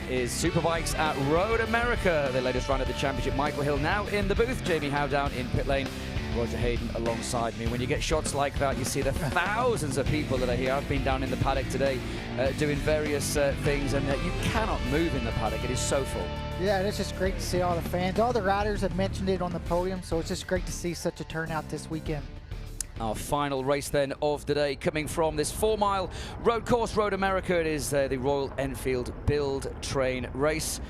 It is Superbikes at Road America, the latest run at the championship. Michael Hill now in the booth, Jamie Howe down in pit lane, Roger Hayden alongside me. When you get shots like that, you see the thousands of people that are here. I've been down in the paddock today doing various things, and you cannot move in the paddock. It is so full. Yeah, and it's just great to see all the fans. All the riders have mentioned it on the podium, so it's just great to see such a turnout this weekend. Our final race then of the day, coming from this 4-mile road course, Road America. It is the Royal Enfield Build.Train.Race.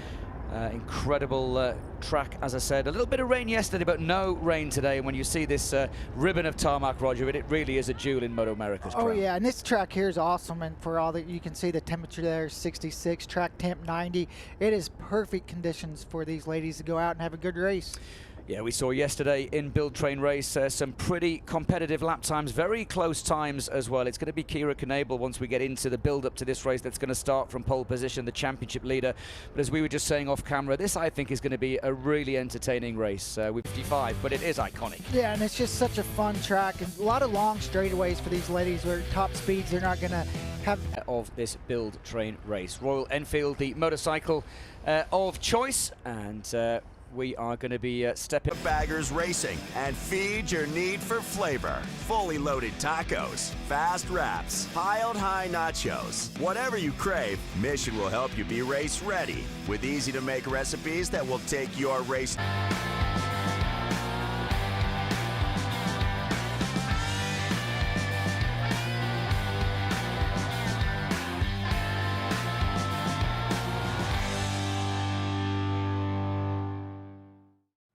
Incredible track, as I said. A little bit of rain yesterday, but no rain today. And when you see this ribbon of tarmac, Roger, it really is a jewel in MotoAmerica's crown. Oh yeah, and this track here is awesome. And for all that, you can see the temperature there is 66, track temp 90. It is perfect conditions for these ladies to go out and have a good race. Yeah, we saw yesterday in Build.Train.Race some pretty competitive lap times, very close times as well. It's going to be Kira Knebel once we get into the build-up to this race that's going to start from pole position, the championship leader. But as we were just saying off camera, this I think is going to be a really entertaining race with 55, but it is iconic. Yeah, and it's just such a fun track, and a lot of long straightaways for these ladies where top speeds they're not going to have. Of this Build.Train.Race. Royal Enfield, the motorcycle of choice, and we are going to be stepping. Baggers Racing, and feed your need for flavor. Fully loaded tacos, fast wraps, piled high nachos. Whatever you crave, Mission will help you be race ready with easy to make recipes that will take your race.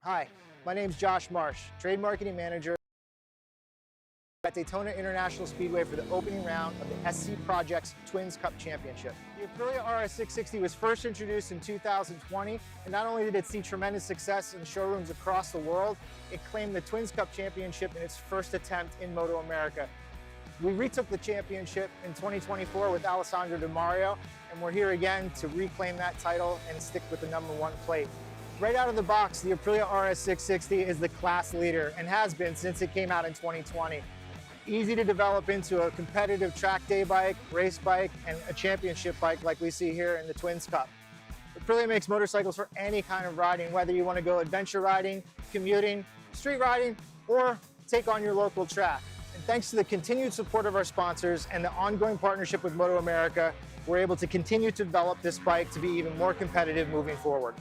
Hi, my name is Josh Marsh, Trade Marketing Manager at Daytona International Speedway for the opening round of the SC Projects Twins Cup Championship. The Aprilia RS660 was first introduced in 2020, and not only did it see tremendous success in showrooms across the world, it claimed the Twins Cup Championship in its first attempt in MotoAmerica. We retook the championship in 2024 with Alessandro Di Mario, and we're here again to reclaim that title and stick with the #1 plate. Right out of the box, the Aprilia RS660 is the class leader and has been since it came out in 2020. Easy to develop into a competitive track day bike, race bike, and a championship bike like we see here in the Twins Cup. Aprilia makes motorcycles for any kind of riding, whether you want to go adventure riding, commuting, street riding, or take on your local track. And thanks to the continued support of our sponsors and the ongoing partnership with MotoAmerica, we're able to continue to develop this bike to be even more competitive moving forward.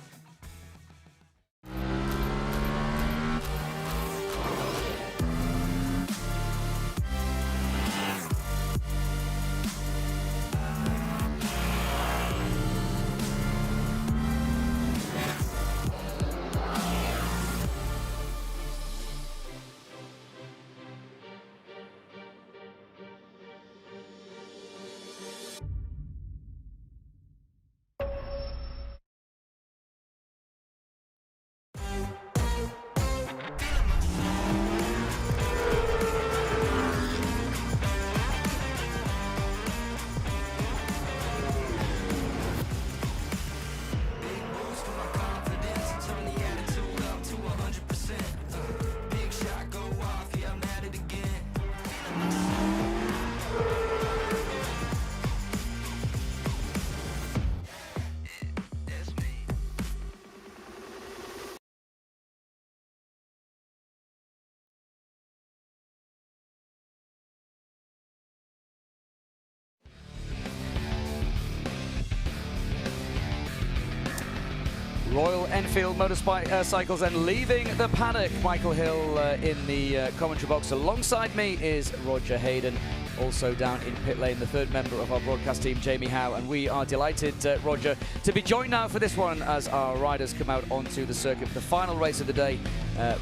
Royal Enfield motorcycles and leaving the paddock. Michael Hill in the commentary box. Alongside me is Roger Hayden, also down in pit lane, the third member of our broadcast team, Jamie Howe. And we are delighted, Roger, to be joined now for this one as our riders come out onto the circuit for the final race of the day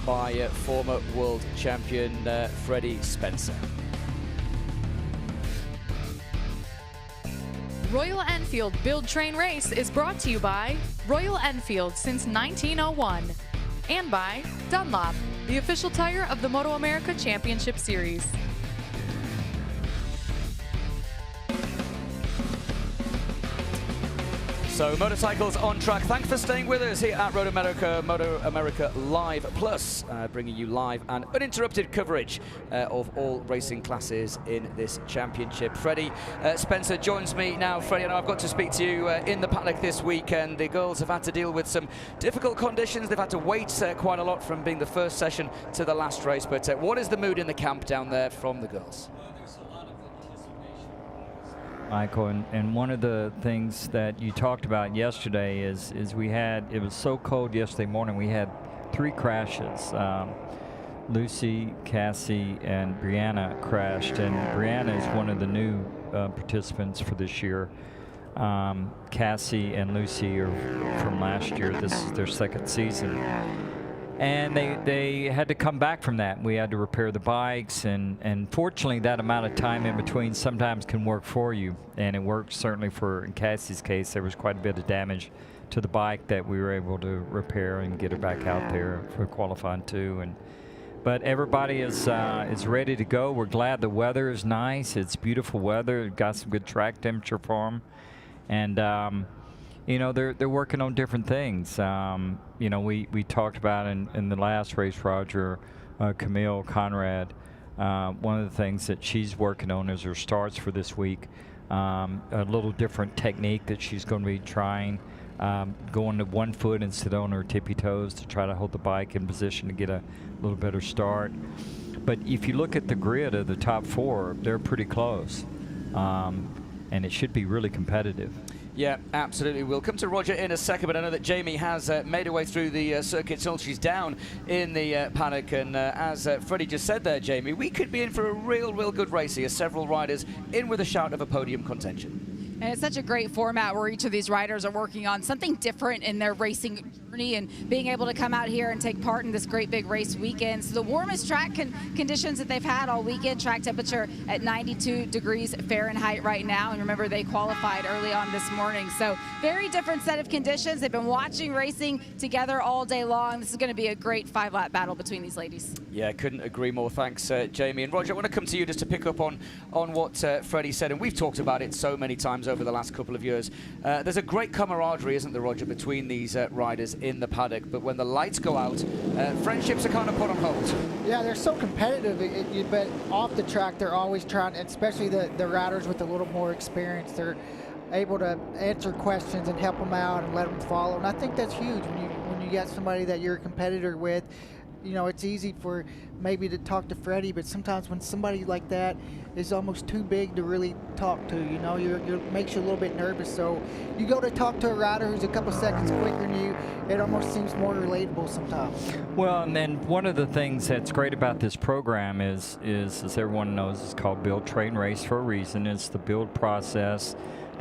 by former world champion Freddie Spencer. Royal Enfield Build.Train.Race is brought to you by Royal Enfield since 1901 and by Dunlop, the official tire of the MotoAmerica Championship Series. So motorcycles on track. Thanks for staying with us here at Road America, MotoAmerica Live Plus, bringing you live and uninterrupted coverage of all racing classes in this championship. Freddie Spencer joins me now. Freddie, I know I've got to speak to you in the paddock this weekend. The girls have had to deal with some difficult conditions. They've had to wait quite a lot from being the first session to the last race. But what is the mood in the camp down there from the girls? Michael, and one of the things that you talked about yesterday is we had, it was so cold yesterday morning, we had 3 crashes. Lucy, Cassie, and Brianna crashed, and Brianna is one of the new participants for this year. Cassie and Lucy are from last year. This is their 2nd season. And they had to come back from that. We had to repair the bikes, and fortunately that amount of time in between sometimes can work for you. And it worked certainly for, in Cassie's case, there was quite a bit of damage to the bike that we were able to repair and get her back out there for qualifying too. But everybody is ready to go. We're glad the weather is nice. It's beautiful weather. Got some good track temperature for them. And you know, they're working on different things. You know, we talked about in the last race, Roger, Camille Conrad, one of the things that she's working on is her starts for this week. A little different technique that she's going to be trying, going to 1 foot instead of on her tippy toes to try to hold the bike in position to get a little better start. But if you look at the grid of the top 4, they're pretty close, and it should be really competitive. Yeah, absolutely. We'll come to Roger in a second, but I know that Jamie has made her way through the circuit till she's down in the paddock. And as Freddie just said there, Jamie, we could be in for a real good race here. Several riders in with a shout of a podium contention. And it's such a great format where each of these riders are working on something different in their racing journey and being able to come out here and take part in this great big race weekend. So the warmest track conditions that they've had all weekend, track temperature at 92 degrees Fahrenheit right now. And remember, they qualified early on this morning. So very different set of conditions. They've been watching racing together all day long. This is going to be a great 5-lap battle between these ladies. Yeah, couldn't agree more. Thanks, Jamie. And Roger, I want to come to you just to pick up on what Freddie said. And we've talked about it so many times over the last couple of years. There's a great camaraderie, isn't there, Roger, between these riders in the paddock, but when the lights go out, friendships are kind of put on hold. Yeah, they're so competitive, but off the track they're always trying, especially the riders with a little more experience, they're able to answer questions and help them out and let them follow, and I think that's huge when you get somebody that you're a competitor with. You know, it's easy for maybe to talk to Freddie, but sometimes when somebody like that is almost too big to really talk to, you know, it makes you a little bit nervous. So you go to talk to a rider who's a couple seconds quicker than you, it almost seems more relatable sometimes. Well, and then one of the things that's great about this program is as everyone knows, it's called Build.Train.Race for a reason. It's the build process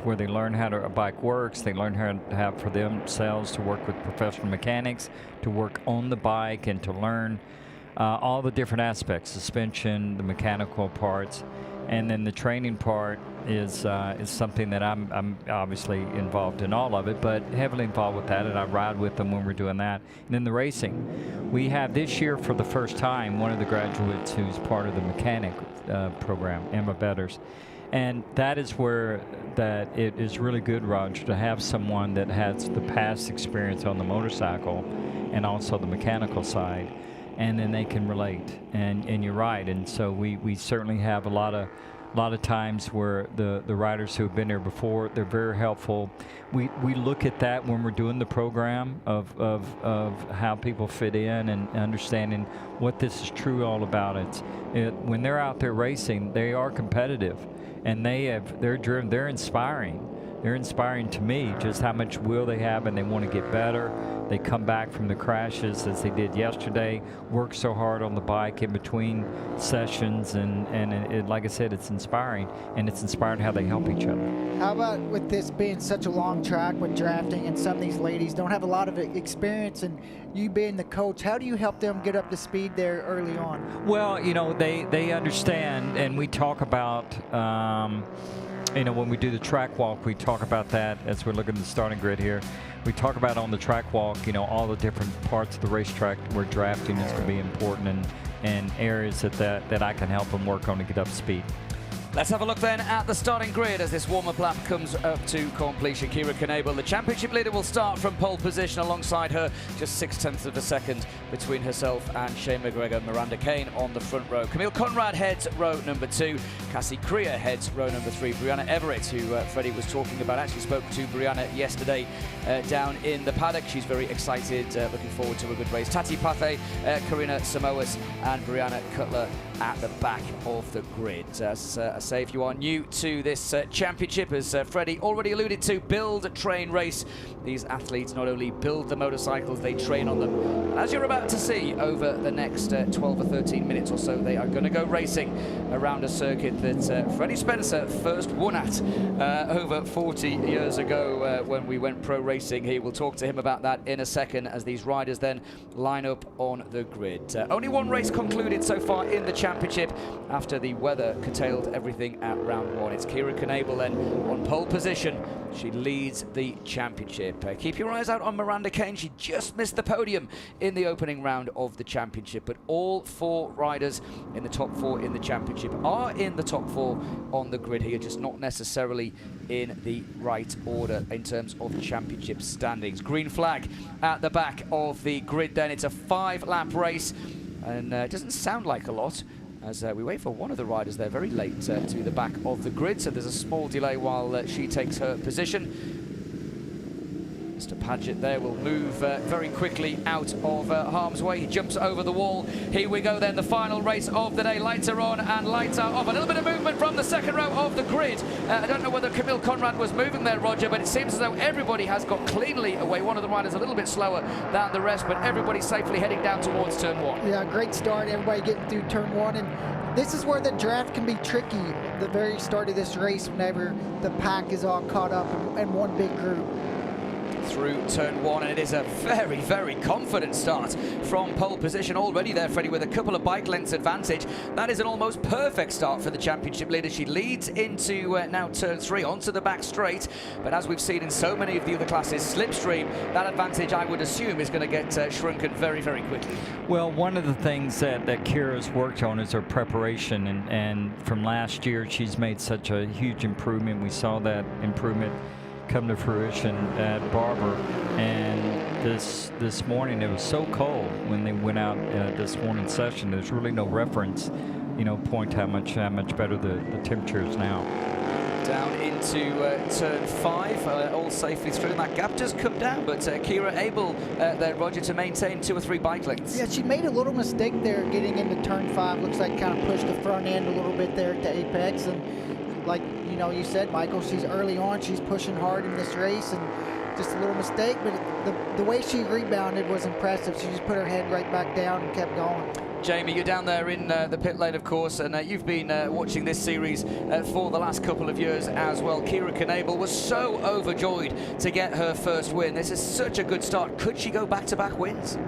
where they learn how a bike works, they learn how to have for themselves to work with professional mechanics, to work on the bike, and to learn all the different aspects, suspension, the mechanical parts, and then the training part is something that I'm obviously involved in all of it, but heavily involved with that, and I ride with them when we're doing that. And then the racing. We have this year for the first time one of the graduates who's part of the mechanic program, Emma Betters. And that is where it is really good, Roger, to have someone that has the past experience on the motorcycle and also the mechanical side, and then they can relate. And you're right. And so we certainly have a lot of times where the riders who have been there before, they're very helpful. We look at that when we're doing the program of how people fit in and understanding what this is true all about. When they're out there racing, they are competitive. And they're driven, they're inspiring. They're inspiring to me just how much will they have, and they want to get better. They come back from the crashes as they did yesterday, work so hard on the bike in between sessions, and like I said, it's inspiring, and it's inspiring how they help each other. How about with this being such a long track with drafting, and some of these ladies don't have a lot of experience, and you being the coach, how do you help them get up to speed there early on? Well, you know, they understand, and we talk about you know, when we do the track walk, we talk about that as we're looking at the starting grid here. We talk about on the track walk, you know, all the different parts of the racetrack where drafting is going to be important, and areas that I can help them work on to get up to speed. Let's have a look then at the starting grid as this warm-up lap comes up to completion. Kira Knebel, the championship leader, will start from pole position. Alongside her, just 0.6 of a second between herself and Shane McGregor. Miranda Kane on the front row. Camille Conrad heads row number 2. Cassie Creer heads row number 3. Brianna Everett, who Freddie was talking about, actually spoke to Brianna yesterday down in the paddock. She's very excited, looking forward to a good race. Tati Pathe, Karina Samoas and Brianna Cutler at the back of the grid. As I say, if you are new to this championship, as Freddie already alluded to, build, train, race. These athletes not only build the motorcycles, they train on them. And as you're about to see over the next 12 or 13 minutes or so, they are going to go racing around a circuit that Freddie Spencer first won at over 40 years ago when we went pro racing. He will talk to him about that in a second as these riders then line up on the grid. Only one race concluded so far in the championship after the weather curtailed everything at round 1. It's Kira Knebel then on pole position. She leads the championship. Keep your eyes out on Miranda Kane. She just missed the podium in the opening round of the championship, but all 4 riders in the top 4 in the championship are in the top 4 on the grid here, just not necessarily in the right order in terms of championship standings. Green flag at the back of the grid then. It's a 5-lap race, and it doesn't sound like a lot as we wait for one of the riders there very late to the back of the grid, so there's a small delay while she takes her position. Mr. Padgett there will move very quickly out of harm's way. He jumps over the wall. Here we go then, the final race of the day. Lights are on and lights are off. A little bit of movement from the second row of the grid. I don't know whether Camille Conrad was moving there, Roger, but it seems as though everybody has got cleanly away. One of the riders a little bit slower than the rest, but everybody safely heading down towards turn 1. Yeah, great start. Everybody getting through turn 1. And this is where the draft can be tricky, the very start of this race, whenever the pack is all caught up in one big group. Through turn 1, and it is a very, very confident start from pole position already there, Freddie, with a couple of bike lengths advantage. That is an almost perfect start for the championship leader. She leads into now turn 3 onto the back straight, but as we've seen in so many of the other classes, slipstream, that advantage I would assume is going to get shrunken very, very quickly. Well, one of the things that Kira's worked on is her preparation, and from last year she's made such a huge improvement. We saw that improvement come to fruition at Barber, and this morning it was so cold when they went out this morning session. There's really no reference, point how much better the temperature is now. Down into turn 5, all safely through. That gap does come down, but Kira able there, Roger, to maintain 2 or 3 bike lengths. Yeah, she made a little mistake there getting into turn 5. Looks like kind of pushed the front end a little bit there at the apex, and like you said, Michael, she's early on, she's pushing hard in this race, and just a little mistake, but the way she rebounded was impressive. She just put her head right back down and kept going. Jamie, you're down there in the pit lane, of course, and you've been watching this series for the last couple of years as well. Kira Knebel was so overjoyed to get her first win. This is such a good start. Could she go back-to-back wins?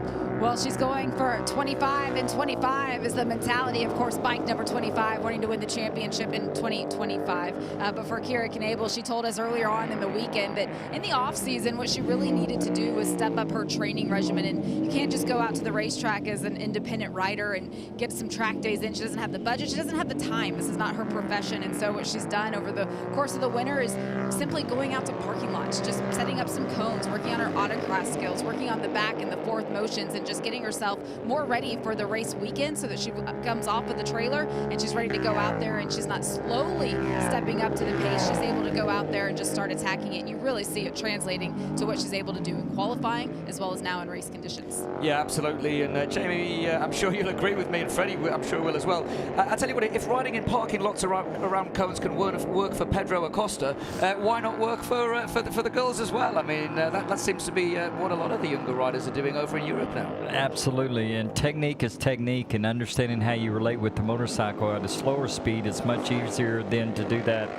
Well, she's going for 25, and 25 is the mentality. Of course, bike number 25, wanting to win the championship in 2025. But for Kira Knebel, she told us earlier on in the weekend that in the off-season, what she really needed to do was step up her training regimen. And you can't just go out to the racetrack as an independent rider and get some track days in. She doesn't have the budget. She doesn't have the time. This is not her profession. And so what she's done over the course of the winter is simply going out to parking lots, just setting up some cones, working on her autocross skills, working on the back and the forth motions, and just getting herself more ready for the race weekend so that she comes off of the trailer and she's ready to go out there, and she's not slowly stepping up to the pace. She's able to go out there and just start attacking it, and you really see it translating to what she's able to do in qualifying as well as now in race conditions. Yeah, absolutely. And Jamie, I'm sure you'll agree with me, and Freddie, I'm sure will as well. I tell you what, if riding in parking lots around cones can work for Pedro Acosta, why not work for the girls as well? I mean, that seems to be what a lot of the younger riders are doing over in Europe now. Absolutely, and technique is technique, and understanding how you relate with the motorcycle at a slower speed is much easier than to do that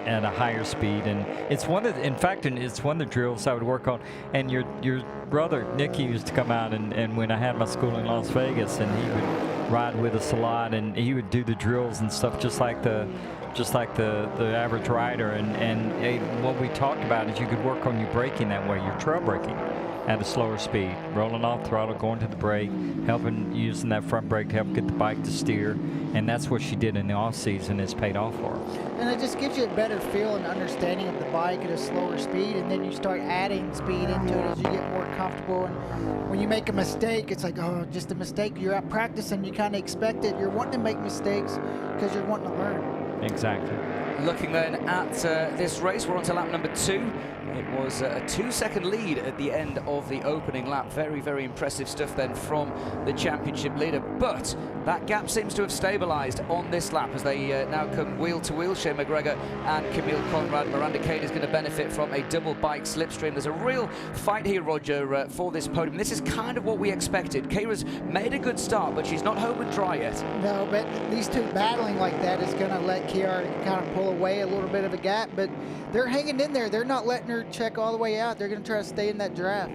at a higher speed. And it's one of the drills I would work on. And your brother Nicky used to come out, and when I had my school in Las Vegas, and he would ride with us a lot, and he would do the drills and stuff just like the just like the average rider. And what we talked about is you could work on your braking that way, your trail braking at a slower speed, rolling off throttle, going to the brake, using that front brake to help get the bike to steer. And that's what she did in the off season. It's paid off for her. And it just gives you a better feel and understanding of the bike at a slower speed, and then you start adding speed into it as you get more comfortable. And when you make a mistake, it's like, oh, just a mistake. You're out practicing, you kind of expect it. You're wanting to make mistakes because you're wanting to learn. Exactly. Looking then at this race, we're on to lap number 2. It was a 2-second lead at the end of the opening lap. Very, very impressive stuff then from the championship leader. But that gap seems to have stabilized on this lap as they now come wheel to wheel. Shea McGregor and Camille Conrad. Miranda Kane is going to benefit from a double bike slipstream. There's a real fight here, Roger, for this podium. This is kind of what we expected. Keira's made a good start, but she's not home and dry yet. No, but these two battling like that is going to let Keira kind of pull away a little bit of a gap, but they're hanging in there. They're not letting her check all the way out. They're going to try to stay in that draft.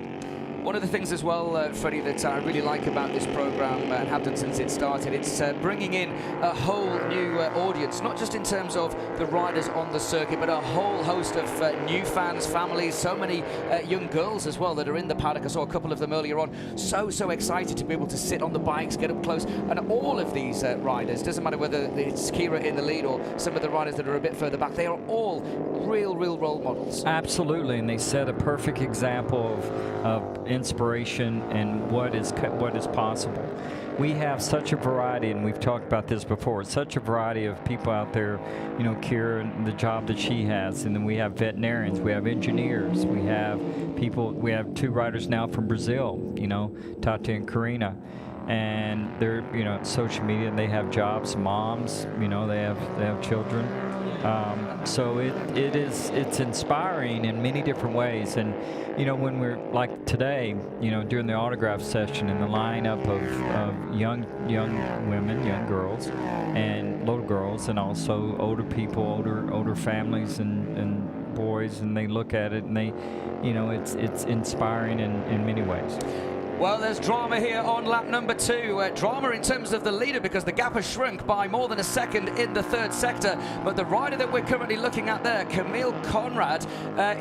One of the things as well, Freddie, that I really like about this program and have done since it started, it's bringing in a whole new audience, not just in terms of the riders on the circuit, but a whole host of new fans, families, so many young girls as well that are in the paddock. I saw a couple of them earlier on. So excited to be able to sit on the bikes, get up close, and all of these riders, doesn't matter whether it's Keira in the lead or some of the riders that are a bit further back, they are all real role models. Absolutely, and they set a perfect example of inspiration and what is possible. We have such a variety, and we've talked about this before, such a variety of people out there, you know, Keira and the job that she has, and then we have veterinarians, we have engineers, we have people, we have 2 riders now from Brazil, you know, Tati and Karina, and they're, you know, social media, and they have jobs, moms, you know, they have children. So it's inspiring in many different ways. And you know, when we're like today, you know, during the autograph session, and the lineup of young women, young girls, and little girls, and also older people, older families and boys, and they look at it and they, you know, it's inspiring in many ways. Well, there's drama here on lap number 2. Drama in terms of the leader because the gap has shrunk by more than a second in the 3rd sector. But the rider that we're currently looking at there, Camille Conrad,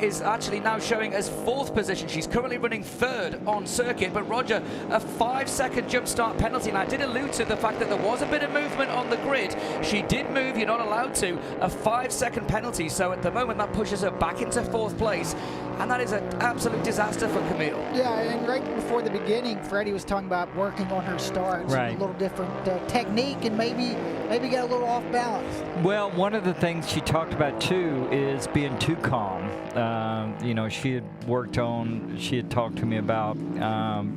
is actually now showing as 4th position. She's currently running 3rd on circuit. But Roger, a 5-second jump start penalty. And I did allude to the fact that there was a bit of movement on the grid. She did move, you're not allowed to. A 5-second penalty. So at the moment that pushes her back into 4th place. And that is an absolute disaster for Camille. Yeah, and right before the beginning, Freddie was talking about working on her starts, right. A little different technique, and maybe get a little off balance. Well, one of the things she talked about too is being too calm. You know, she had talked to me about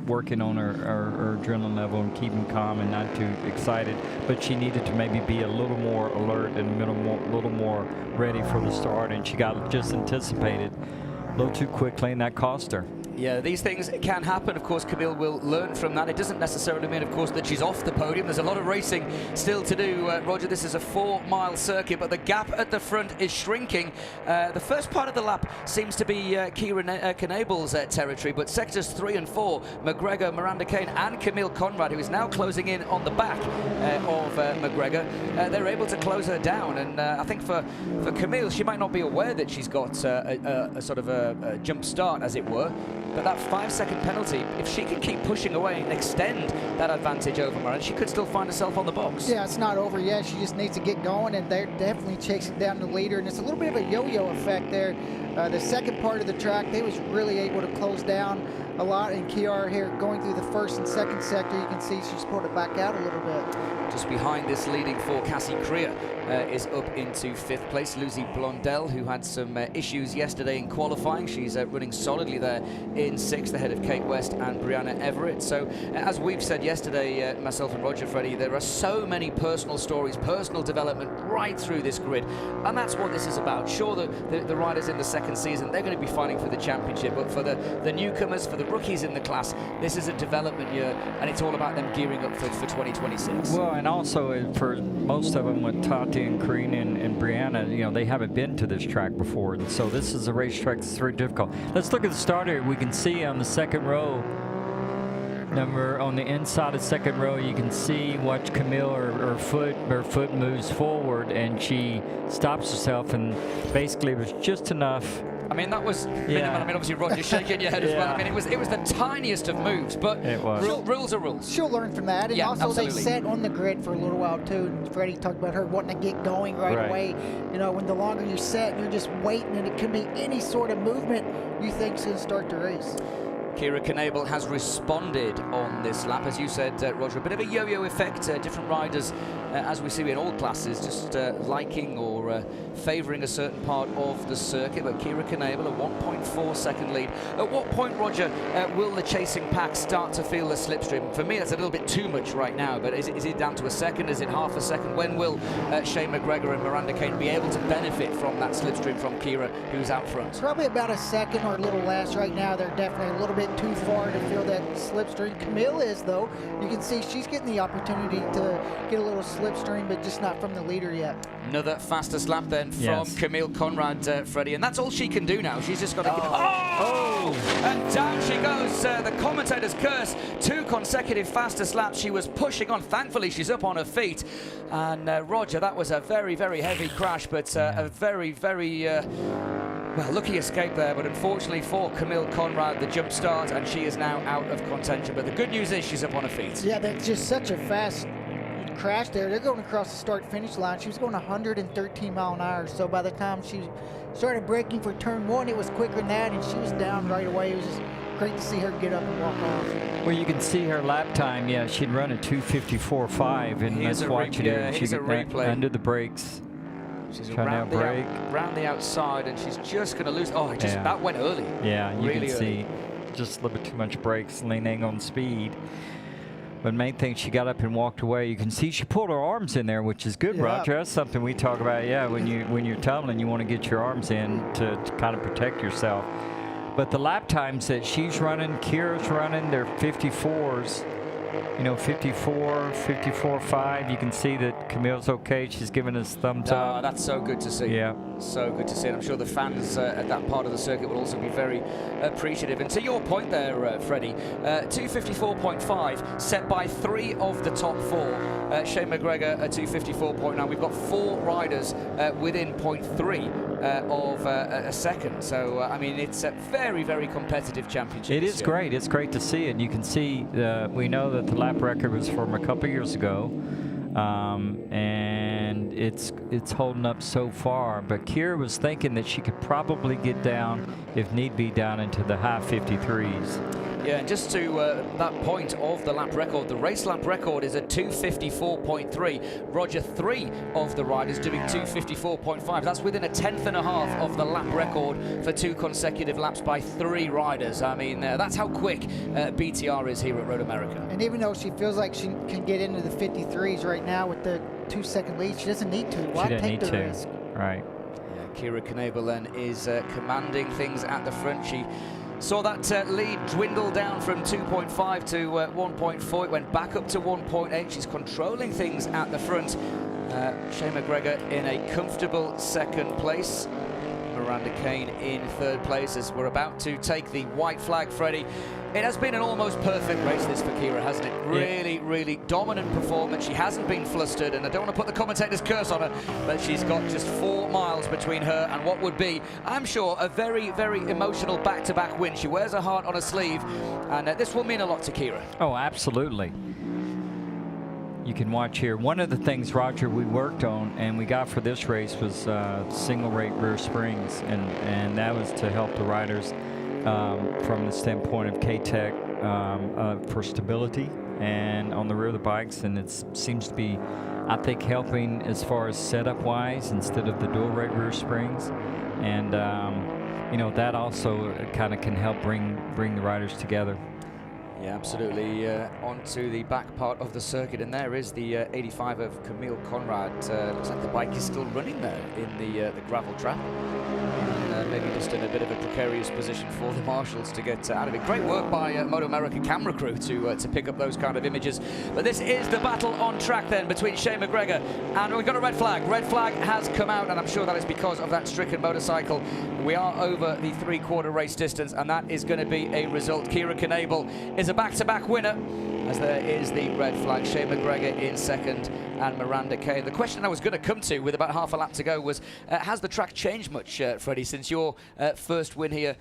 working on her adrenaline level and keeping calm and not too excited, but she needed to maybe be a little more alert and a little more ready for the start, and she got just anticipated a little too quickly, and that cost her. Yeah, these things can happen. Of course, Camille will learn from that. It doesn't necessarily mean, of course, that she's off the podium. There's a lot of racing still to do. Roger, this is a 4-mile circuit, but the gap at the front is shrinking. The first part of the lap seems to be Keira Knabel's territory, but sectors 3 and 4, McGregor, Miranda Kane, and Camille Conrad, who is now closing in on the back of McGregor, they're able to close her down. And I think for Camille, she might not be aware that she's got a sort of a jump start, as it were. But that 5-second penalty, if she can keep pushing away and extend that advantage over Miranda, she could still find herself on the box. Yeah, it's not over yet. She just needs to get going, and they're definitely chasing down the leader. And it's a little bit of a yo-yo effect there. The second part of the track, they was really able to close down a lot. And Keira here going through the 1st and 2nd sector, you can see she's pulled it back out a little bit. Just behind this leading 4, Cassie Krier is up into 5th place. Lucy Blondell, who had some issues yesterday in qualifying, she's running solidly there in 6th, ahead of Kate West and Brianna Everett. So as we've said yesterday, myself and Roger, Freddie, there are so many personal stories, personal development right through this grid, and that's what this is about. Sure, the riders in the 2nd season, they're going to be fighting for the championship, but for the newcomers, for the rookies in the class, this is a development year, and it's all about them gearing up for 2026. Well, and also for most of them with Tati and Karina and Brianna, you know, they haven't been to this track before, and so this is a racetrack that's very difficult. Let's look at the starter. We can see on the 2nd row Number on the inside of second row, you can see what Camille, her foot moves forward, and she stops herself, and basically it was just enough. I mean, that was minimal. I mean, obviously, Roger's shaking your head as well. I mean, it was the tiniest of moves, but rules are rules. She'll learn from that. And also, absolutely. they sat on the grid for a little while, too. And Freddie talked about her wanting to get going right away. You know, when the longer you set, you're just waiting, and it can be any sort of movement you think's going to start the race. Kira Knebel has responded on this lap. As you said, Roger, a bit of a yo-yo effect. Different riders, as we see in all classes, just liking or favouring a certain part of the circuit. But Kira Knebel, a 1.4 second lead. At what point, Roger, will the chasing pack start to feel the slipstream? For me, that's a little bit too much right now. But is it down to a second? Is it half a second? When will Shane McGregor and Miranda Kane be able to benefit from that slipstream from Kira, who's out front? Probably about a second or a little less. Right now, they're definitely a little bit too far to feel that slipstream. Camille is, though. You can see she's getting the opportunity to get a little slipstream, but just not from the leader yet. Another fastest lap then from Camille Conrad, Freddie, and that's all she can do now. She's just got to and down she goes. The commentator's curse. 2 consecutive fastest laps. She was pushing on. Thankfully, she's up on her feet. And Roger, that was a very, very heavy crash, but a very, very well, lucky escape there, but unfortunately for Camille Conrad, the jump start, and she is now out of contention. But the good news is she's up on her feet. Yeah, that's just such a fast crash there. They're going across the start-finish line. She was going 113 mile an hour, so by the time she started braking for turn 1, it was quicker than that, and she was down right away. It was just great to see her get up and walk off. Well, you can see her lap time. Yeah, she'd run a 2:54.5, and let's watch it here. She's under the brakes. She's around the outside, and she's just going to lose. Oh, that went early. Yeah, you really can see just a little bit too much brakes, leaning on speed. But main thing, she got up and walked away. You can see she pulled her arms in there, which is good, Roger. That's something we talk about. Yeah, when you're tumbling, you want to get your arms in to kind of protect yourself. But the lap times that she's running, Kira's running, they're 54s. You know, 54, 54.5. You can see that Camille's okay. She's giving us thumbs up. That's so good to see. Yeah. So good to see. And I'm sure the fans at that part of the circuit will also be very appreciative. And to your point there, Freddie, 254.5 set by 3 of the top 4. Shane McGregor at 254.9. We've got 4 riders within 0.3 of a second. So, I mean, it's a very, very competitive championship. It is great. It's great to see it. You can see, we know that the lap record was from a couple years ago, and it's holding up so far. But Kira was thinking that she could probably get down, if need be, down into the high 53s. Yeah, and just to that point of the lap record, the race lap record is at 254.3. Roger, 3 of the riders doing 254.5. That's within a 1/10 and a half of the lap record for 2 consecutive laps by 3 riders. I mean, that's how quick BTR is here at Road America. And even though she feels like she can get into the 53s right now with the 2-second lead, she doesn't need to. Why take the risk? Right. Yeah, Kira Knebel then is commanding things at the front. She saw that lead dwindle down from 2.5 to 1.4. It went back up to 1.8. She's controlling things at the front. Shane McGregor in a comfortable 2nd place. Miranda Kane in 3rd place as we're about to take the white flag, Freddie. It has been an almost perfect race, this, for Kira, hasn't it? Really, really dominant performance. She hasn't been flustered, and I don't want to put the commentator's curse on her, but she's got just 4 miles between her and what would be, I'm sure, a very, very emotional back-to-back win. She wears her heart on her sleeve, and this will mean a lot to Kira. Oh, absolutely. You can watch here. One of the things, Roger, we worked on and we got for this race was single rate rear springs, and that was to help the riders from the standpoint of K-Tech for stability and on the rear of the bikes, and it seems to be, I think, helping as far as setup wise instead of the dual rate rear springs, and you know, that also kind of can help bring the riders together. Yeah, absolutely. Onto the back part of the circuit, and there is the 85 of Camille Conrad. Looks like the bike is still running there in the gravel trap. maybe just in a bit of a precarious position for the marshals to get out of it. Great work by MotoAmerica camera crew to pick up those kind of images. But this is the battle on track then between Shane McGregor, and we've got a red flag. Red flag has come out, and I'm sure that is because of that stricken motorcycle. We are over the 3/4 race distance, and that is going to be a result. Kira Knebel is a back-to-back winner, as there is the red flag. Shane McGregor in second and Miranda Kane. The question I was going to come to with about half a lap to go was, has the track changed much, Freddie, since your first win here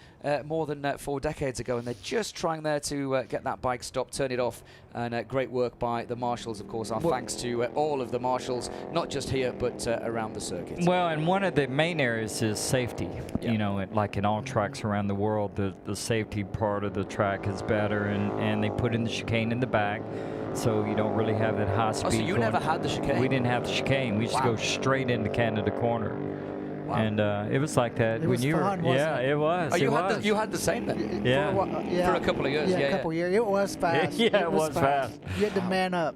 more than 4 decades ago? And they're just trying there to get that bike stopped, turn it off, and great work by the marshals, of course. Our thanks to all of the marshals, not just here, but around the circuit. Well, and one of the main areas is safety. Yep. You know, like in all tracks around the world, the safety part of the track is better, and they put in the chicane in the back, so you don't really have that high speed. Oh, so you never had the chicane? We didn't have the chicane. We just go straight into Canada Corner. Wow. And it was like that when you were. Yeah, it was. Oh, you had the same then? Yeah. For a couple of years. Yeah, a couple of years. It was fast. Yeah, it was fast. You had to man up.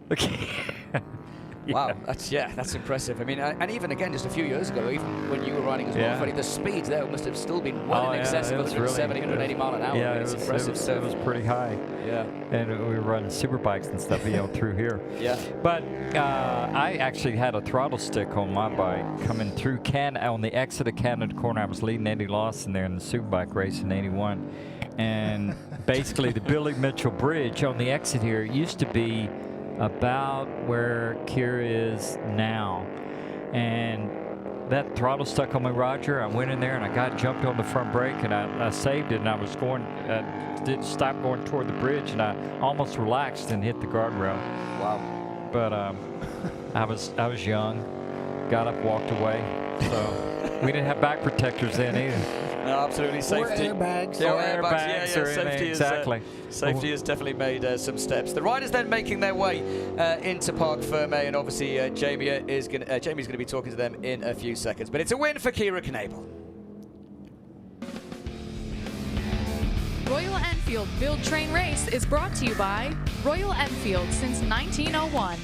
Wow, that's impressive. I mean, and even again, just a few years ago, even when you were riding as well, Freddie, the speeds there must have still been well in excess of 170, 180 mile an hour. Yeah, I mean, it's impressive stuff. It was pretty high. Yeah. And we were running super bikes and stuff, through here. Yeah. But I actually had a throttle stick on my bike coming through on the exit of Canada Corner. I was leading Eddie Lawson there in the superbike race in '81. And basically the Billy Mitchell Bridge on the exit here used to be about where Kira is now, and that throttle stuck on me, Roger. I went in there and I jumped on the front brake, and I saved it, and I was going, didn't stop going toward the bridge, and I almost relaxed and hit the guardrail. Wow. But I was young, got up, walked away, so we didn't have back protectors then either. No, airbags. Safety. Or airbags. Yeah, airbags. Exactly. Safety has definitely made some steps. The riders then making their way into Parc Ferme, and obviously Jamie's going to be talking to them in a few seconds. But it's a win for Kira Knebel. Royal Enfield Build.Train.Race is brought to you by Royal Enfield since 1901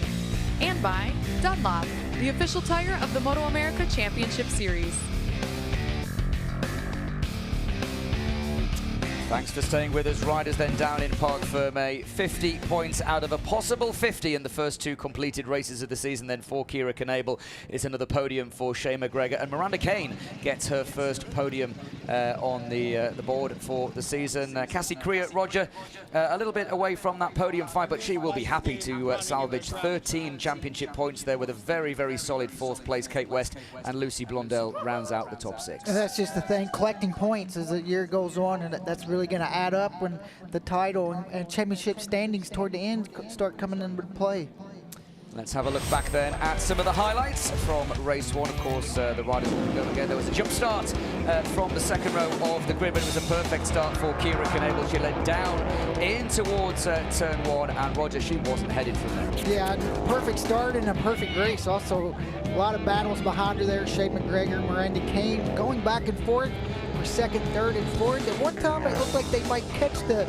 and by Dunlop, the official tire of the MotoAmerica Championship Series. Thanks for staying with us. Riders then down in Parc Ferme. 50 points out of a possible 50 in the first 2 completed races of the season. Then for Kira Knebel, it's another podium for Shane McGregor. And Miranda Kane gets her first podium on the board for the season. Cassie Crea, Roger, a little bit away from that podium fight, but she will be happy to salvage 13 championship points there with a very, very solid 4th place. Kate West and Lucy Blondell rounds out the top 6. And that's just the thing, collecting points as the year goes on, and that's really going to add up when the title and championship standings toward the end start coming into play. Let's have a look back then at some of the highlights from race 1. Of course, the riders will go again. There was a jump start from the second row of the grid, but it was a perfect start for Kira Knebel. She led down in towards turn 1, and Roger, she wasn't headed from there. Yeah, perfect start and a perfect race. Also, a lot of battles behind her there. Shane McGregor, Miranda Kane going back and forth for second, third, and fourth. At one time, it looked like they might catch the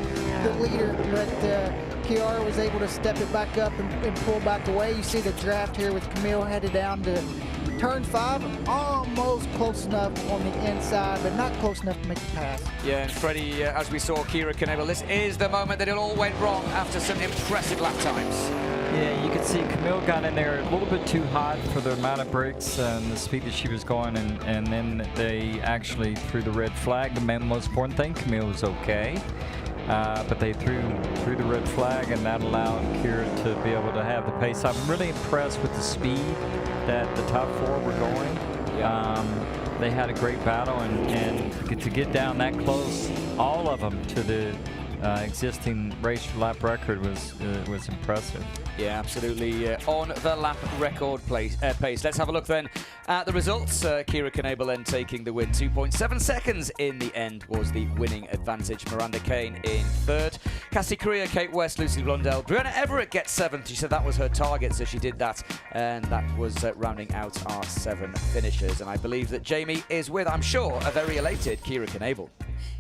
leader, but Kiara was able to step it back up and pull back away. You see the draft here with Camille headed down to turn 5, almost close enough on the inside, but not close enough to make the pass. Yeah, and Freddie, as we saw Kira Knebel, this is the moment that it all went wrong after some impressive lap times. Yeah, you can see Camille got in there a little bit too hot for the amount of brakes and the speed that she was going, and then they actually threw the red flag. The most important thing, Camille was okay. But they threw the red flag, and that allowed Kira to be able to have the pace. I'm really impressed with the speed that the top 4 were going. Yeah. They had a great battle, and to get down that close, all of them, to the existing race lap record was impressive. Yeah, absolutely. On the lap record pace. Let's have a look then at the results. Kira Knebel then taking the win. 2.7 seconds in the end was the winning advantage. Miranda Kane in 3rd. Cassie Crea, Kate West, Lucy Blondell. Brianna Everett gets 7th. She said that was her target, so she did that. And that was rounding out our 7 finishers. And I believe that Jamie is with, I'm sure, a very elated Kira Knebel.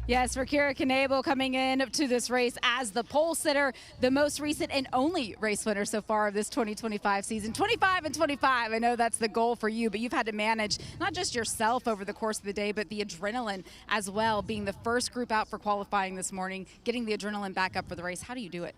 Yes, for Kira Knebel coming in to this race as the pole sitter, the most recent and only race winner so far of this 2025 season. 25 and 25, I know that's the goal for you, but you've had to manage not just yourself over the course of the day, but the adrenaline as well, being the first group out for qualifying this morning, getting the adrenaline back up for the race. How do you do it?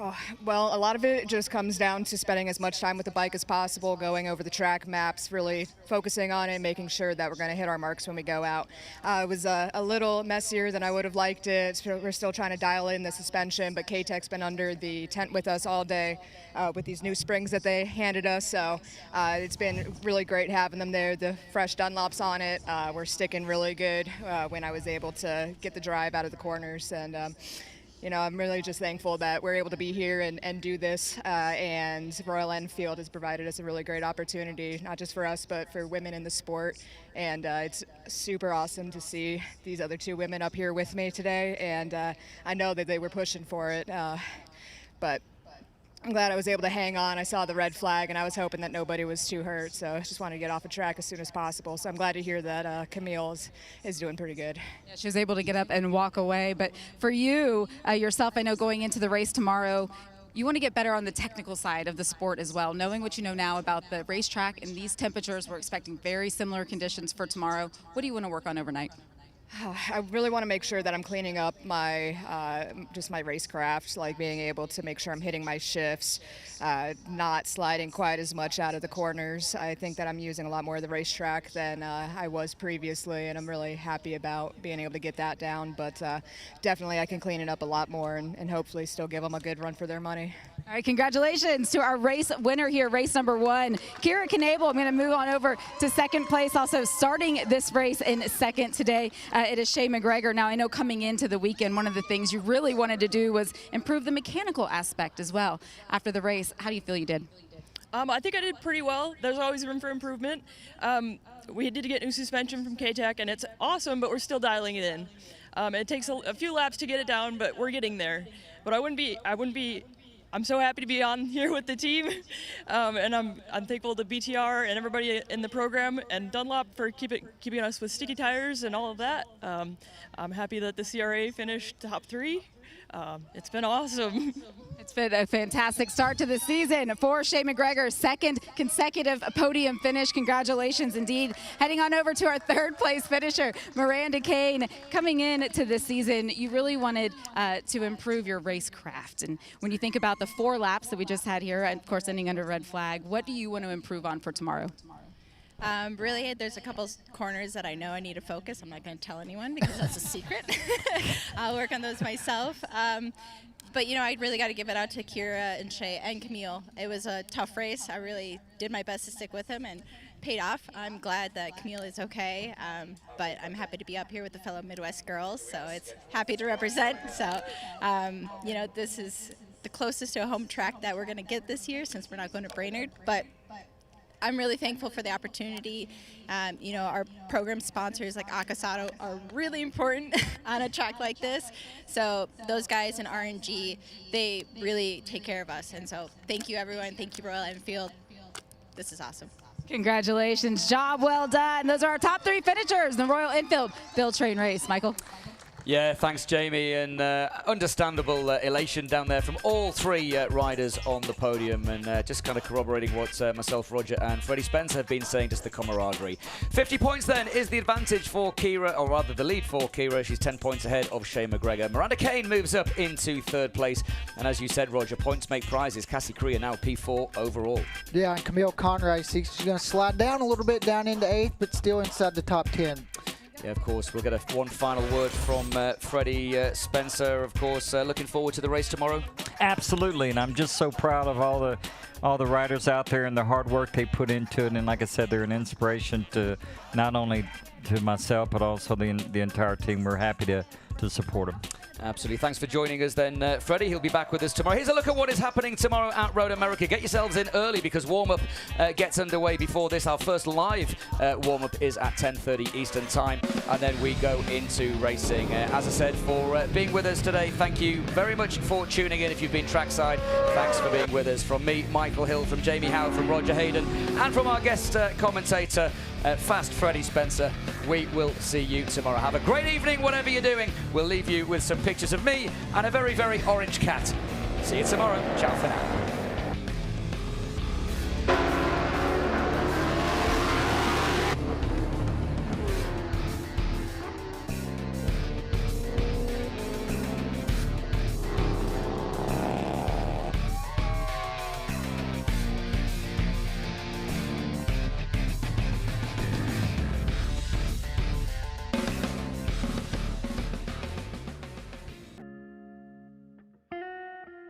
Oh, well, a lot of it just comes down to spending as much time with the bike as possible, going over the track maps, really focusing on it, making sure that we're going to hit our marks when we go out. It was a little messier than I would have liked it. We're still trying to dial in the suspension, but K-Tech's been under the tent with us all day with these new springs that they handed us, so it's been really great having them there. The fresh Dunlops on it were sticking really good when I was able to get the drive out of the corners, and you know, I'm really just thankful that we're able to be here and do this, and Royal Enfield has provided us a really great opportunity, not just for us, but for women in the sport. And it's super awesome to see these other two women up here with me today, and I know that they were pushing for it, but I'm glad I was able to hang on. I saw the red flag, and I was hoping that nobody was too hurt, so I just wanted to get off the track as soon as possible. So I'm glad to hear that Camille is doing pretty good. Yeah, she was able to get up and walk away. But for you, yourself, I know going into the race tomorrow, you want to get better on the technical side of the sport as well. Knowing what you know now about the racetrack and these temperatures, we're expecting very similar conditions for tomorrow. What do you want to work on overnight? I really want to make sure that I'm cleaning up my just my racecraft, like being able to make sure I'm hitting my shifts, not sliding quite as much out of the corners. I think that I'm using a lot more of the racetrack than I was previously, and I'm really happy about being able to get that down. But definitely I can clean it up a lot more and hopefully still give them a good run for their money. All right, congratulations to our race winner here, race number 1, Kira Knebel. I'm going to move on over to second place. Also starting this race in second today, it is Shay McGregor. Now, I know coming into the weekend, one of the things you really wanted to do was improve the mechanical aspect as well. After the race, how do you feel you did? I think I did pretty well. There's always room for improvement. We did get new suspension from K-Tech, and it's awesome, but we're still dialing it in. It takes a few laps to get it down, but we're getting there. But I'm so happy to be on here with the team, and I'm thankful to BTR and everybody in the program and Dunlop for keeping us with sticky tires and all of that. I'm happy that the CRA finished top 3. It's been awesome. It's been a fantastic start to the season for Shay McGregor, second consecutive podium finish. Congratulations indeed. Heading on over to our third place finisher, Miranda Kane. Coming in to this season, you really wanted to improve your racecraft. And when you think about the 4 laps that we just had here, and of course ending under red flag, what do you want to improve on for tomorrow? Really, there's a couple corners that I know I need to focus. I'm not going to tell anyone because that's a secret. I'll work on those myself. But, you know, I really got to give it out to Kira and Shay and Camille. It was a tough race. I really did my best to stick with them and paid off. I'm glad that Camille is okay, but I'm happy to be up here with the fellow Midwest girls, so it's happy to represent. So, you know, this is the closest to a home track that we're going to get this year since we're not going to Brainerd. But I'm really thankful for the opportunity. You know, our program sponsors like Akasato are really important on a track like this. So those guys in RNG, they really take care of us. And so thank you, everyone. Thank you, Royal Enfield. This is awesome. Congratulations. Job well done. Those are our top 3 finishers in the Royal Enfield Build.Train.Race. Michael? Yeah, thanks, Jamie, and understandable elation down there from all 3 riders on the podium, and just kind of corroborating what myself, Roger, and Freddie Spencer have been saying, just the camaraderie. 50 points then is the advantage for Kira, or rather the lead for Kira. She's 10 points ahead of Shay McGregor. Miranda Kane moves up into 3rd place, and as you said, Roger, points make prizes. Cassie Creer now P4 overall. Yeah, and Camille Conroy, she's going to slide down a little bit down into 8th, but still inside the top 10. Yeah, of course. We'll get one final word from Freddie Spencer, of course. Looking forward to the race tomorrow? Absolutely, and I'm just so proud of all the riders out there and the hard work they put into it. And like I said, they're an inspiration to not only to myself, but also the entire team. We're happy to support them. Absolutely. Thanks for joining us then, Freddie. He'll be back with us tomorrow. Here's a look at what is happening tomorrow at Road America. Get yourselves in early because warm-up gets underway before this. Our first live warm-up is at 10:30 Eastern Time, and then we go into racing. As I said, for being with us today, thank you very much for tuning in. If you've been trackside, thanks for being with us. From me, Michael Hill, from Jamie Howe, from Roger Hayden, and from our guest commentator, Fast Freddie Spencer, We will see you tomorrow. Have a great evening, whatever you're doing. We'll leave you with some pictures of me and a very, very orange cat. See you tomorrow. Ciao for now.